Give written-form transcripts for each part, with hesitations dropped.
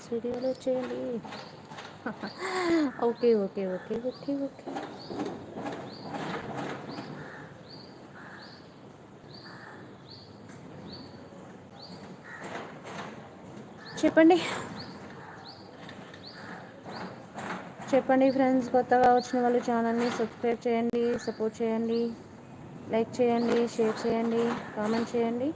Members వీడియోలో చేయండి. Okay okay okay okay okay. చెప్పండి చెప్పండి ఫ్రెండ్స్, కొత్తగా వచ్చిన వాళ్ళు ఛానల్ని సబ్స్క్రైబ్ చేయండి, సపోర్ట్ చేయండి, లైక్ చేయండి, షేర్ చేయండి, కామెంట్ చేయండి.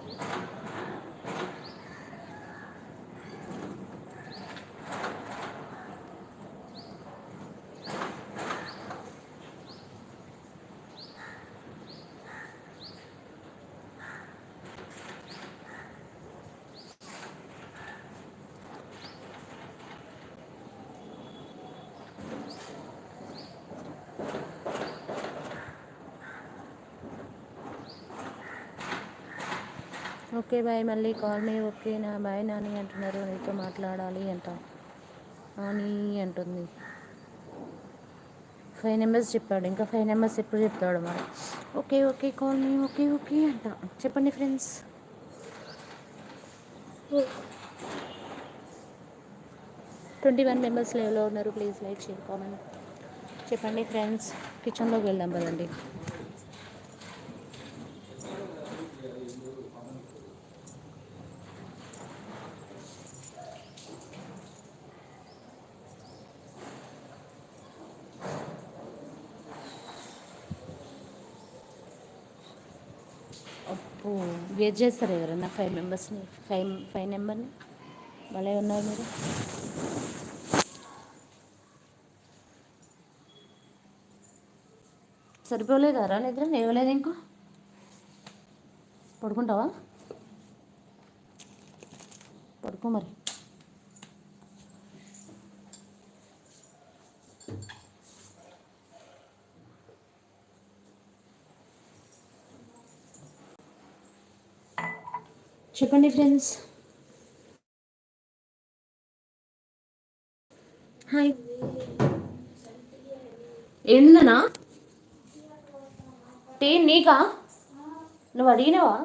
ఓకే బాయ్, మళ్ళీ కాల్ మీ. ఓకే నా బాయ్ నాని అంటున్నారు, నీతో మాట్లాడాలి అంట అని అంటుంది. 5 నెంబర్స్ చెప్పాడు, ఇంకా 5 నెంబర్స్ ఎప్పుడు చెప్తాడు మరి. Okay okay call me. Okay okay అంట. చెప్పండి ఫ్రెండ్స్. 21 మెంబర్స్ లైవ్లో ఉన్నారు, ప్లీజ్ లైక్ షేర్ కామెంట్. చెప్పండి ఫ్రెండ్స్, కిచెన్లోకి వెళ్దాం పదండి. అప్పు గెట్ చేస్తారు ఎవరన్నా 5 మెంబర్స్ని, 5 నెంబర్ని. భలే ఉన్నారు మీరు. సరిపోలేదారా నిద్ర? లేవలేదు ఇంకా? పడుకుంటావా? పడుకో మరి. చెప్పండి ఫ్రెండ్స్. హాయ్. ఏందనా? టీ నీకా? నువ్వు అడిగినావా?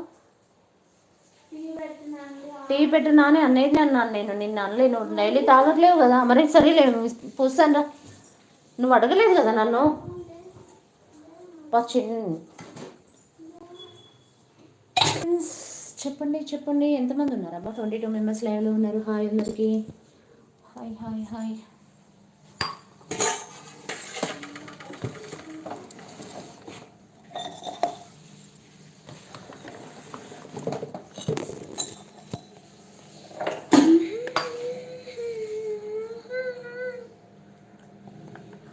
టీ పెట్టినా అని అనేది అన్నాను నేను, నిన్ను అనలేను. డైలీ తాగట్లేవు కదా, మరి సరేలేను పోస్తాను రా. నువ్వు అడగలేదు కదా నన్ను. చెప్పండి చెప్పండి, ఎంతమంది ఉన్నారమ్మా? 22 మెంబర్స్ లైవ్లో ఉన్నారు. హాయ్ అందరికి. Hi hi hi.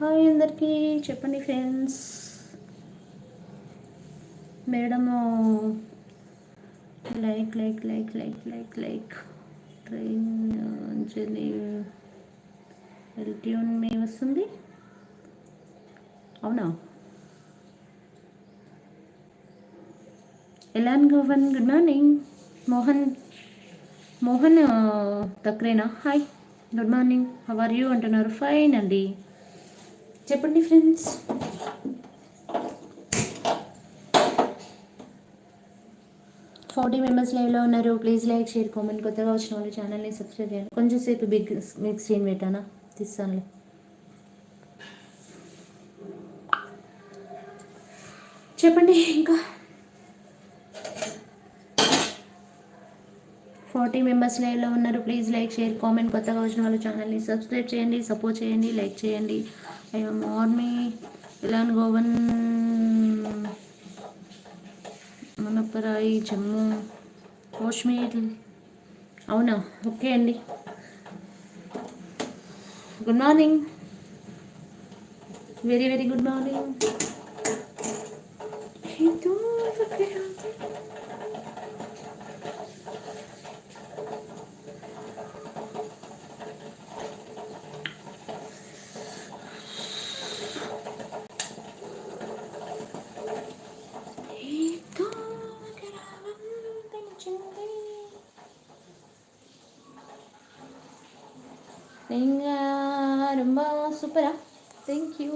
హాయ్ అందరికి. చెప్పండి friends. Madam like like like like like like train Anjali ఎల్ట్యూన్ మీ వస్తుంది. అవునా? ఎలాన్ గోవన్ గుడ్ మార్నింగ్. మోహన్ తక్రేనా? Hi good morning, how are you అంటున్నారు. ఫైన్ అండి. చెప్పండి ఫ్రెండ్స్. ఫార్టీ మెంబర్స్ లైవ్లో ఉన్నారు, ప్లీజ్ లైక్ షేర్ కామెంట్. కొత్తగా వచ్చిన వాళ్ళు ఛానల్ని సబ్స్క్రైబ్ చేయండి. కొంచెం సేపు బిగ్ స్క్రీన్ పెట్టానా? తీస్తానులే. చెప్పండి ఇంకా. 40 మెంబర్స్ లైవ్లో ఉన్నారు, ప్లీజ్ లైక్ షేర్ కామెంట్. కొత్తగా వచ్చిన వాళ్ళు ఛానల్ని సబ్స్క్రైబ్ చేయండి, సపోర్ట్ చేయండి, లైక్ చేయండి. ఐఎమ్ ఆర్మీ ఎలాన్ గోవన్ మనపరాయి జమ్మూ కాశ్మీర్. అవునా? ఓకే అండి. Good morning, very very good morning. ரொம்ப சூப்பரா. Thank you.